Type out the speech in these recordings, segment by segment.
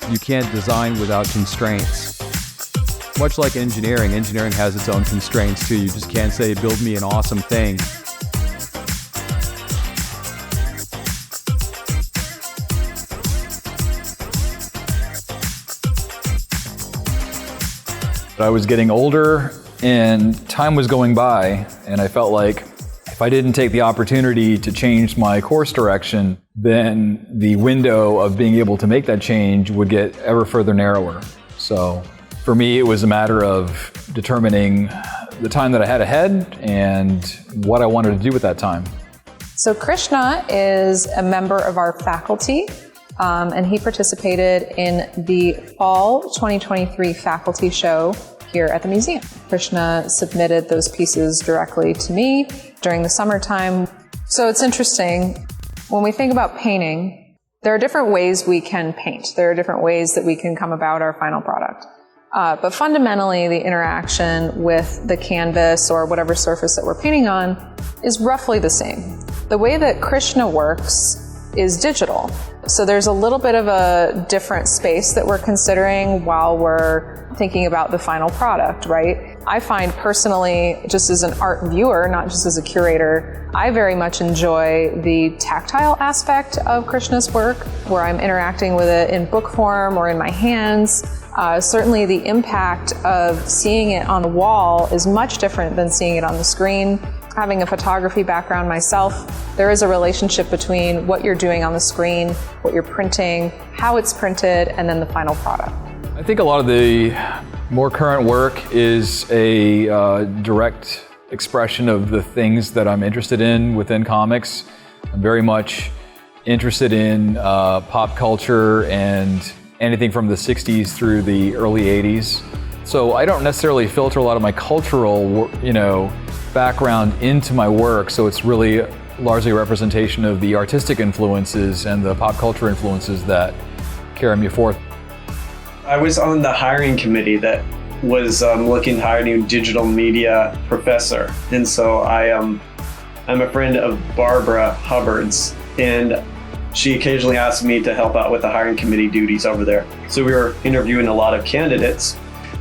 You can't design without constraints. Much like engineering has its own constraints too. You just can't say, build me an awesome thing. I was getting older and time was going by, and I felt like if I didn't take the opportunity to change my course direction, then the window of being able to make that change would get ever further narrower. So for me, it was a matter of determining the time that I had ahead and what I wanted to do with that time. So Krishna is a member of our faculty, and he participated in the fall 2023 faculty show here at the museum. Krishna submitted those pieces directly to me during the summertime. So it's interesting, when we think about painting, there are different ways we can paint. There are different ways that we can come about our final product. But fundamentally, the interaction with the canvas or whatever surface that we're painting on is roughly the same. The way that Krishna works is digital. So there's a little bit of a different space that we're considering while we're thinking about the final product, right? I find personally, just as an art viewer, not just as a curator, I very much enjoy the tactile aspect of Krishna's work, where I'm interacting with it in book form or in my hands. Certainly the impact of seeing it on the wall is much different than seeing it on the screen. Having a photography background myself, there is a relationship between what you're doing on the screen, what you're printing, how it's printed, and then the final product. I think a lot of the more current work is a direct expression of the things that I'm interested in within comics. I'm very much interested in pop culture and anything from the 60s through the early 80s. So I don't necessarily filter a lot of my cultural, background into my work, so it's really largely a representation of the artistic influences and the pop culture influences that carry me forth. I was on the hiring committee that was looking to hire a new digital media professor, and so I'm a friend of Barbara Hubbard's, and she occasionally asked me to help out with the hiring committee duties over there. So we were interviewing a lot of candidates.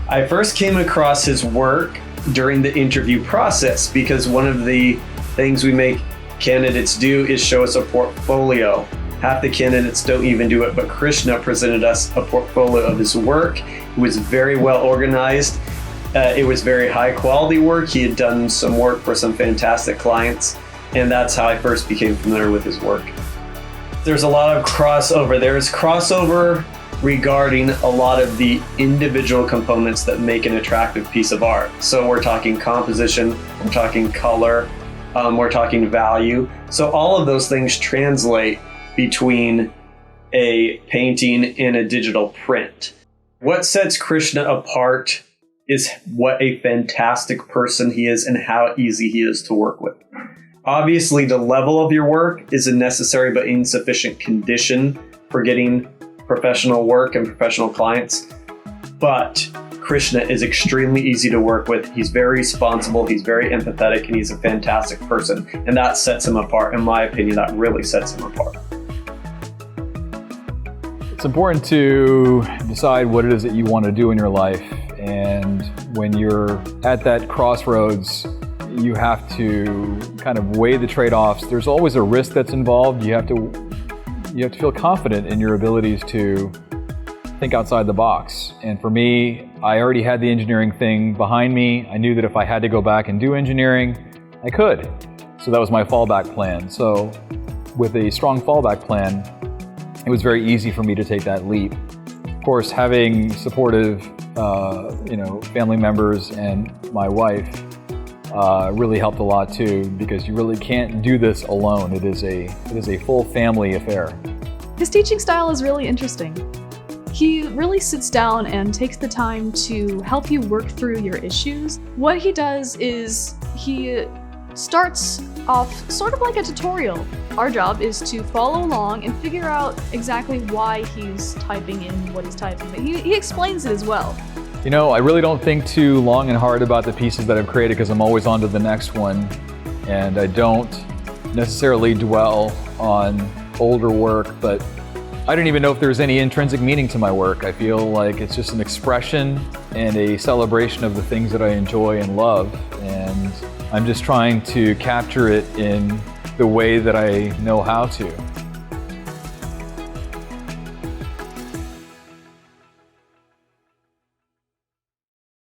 I first came across his work during the interview process, because one of the things we make candidates do is show us a portfolio. Half the candidates don't even do it, but Krishna presented us a portfolio of his work. It was very well organized. It was very high quality work. He had done some work for some fantastic clients, and that's how I first became familiar with his work. There's a lot of crossover. There's crossover regarding a lot of the individual components that make an attractive piece of art. So we're talking composition, we're talking color, we're talking value. So all of those things translate between a painting and a digital print. What sets Krishna apart is what a fantastic person he is and how easy he is to work with. Obviously, the level of your work is a necessary but insufficient condition for getting professional work and professional clients, but Krishna is extremely easy to work with. He's very responsible, he's very empathetic, and he's a fantastic person, and that sets him apart. In my opinion, that really sets him apart. It's important to decide what it is that you want to do in your life, and when you're at that crossroads, you have to kind of weigh the trade-offs. There's always a risk that's involved. You have to feel confident in your abilities to think outside the box. And for me, I already had the engineering thing behind me. I knew that if I had to go back and do engineering, I could. So that was my fallback plan. So with a strong fallback plan, it was very easy for me to take that leap. Of course, having supportive, family members and my wife really helped a lot too, because you really can't do this alone. It is a full family affair. His teaching style is really interesting. He really sits down and takes the time to help you work through your issues. What he does is he starts off sort of like a tutorial. Our job is to follow along and figure out exactly why he's typing in what he's typing. But he explains it as well. I really don't think too long and hard about the pieces that I've created, because I'm always on to the next one, and I don't necessarily dwell on older work, but I don't even know if there's any intrinsic meaning to my work. I feel like it's just an expression and a celebration of the things that I enjoy and love. And I'm just trying to capture it in the way that I know how to.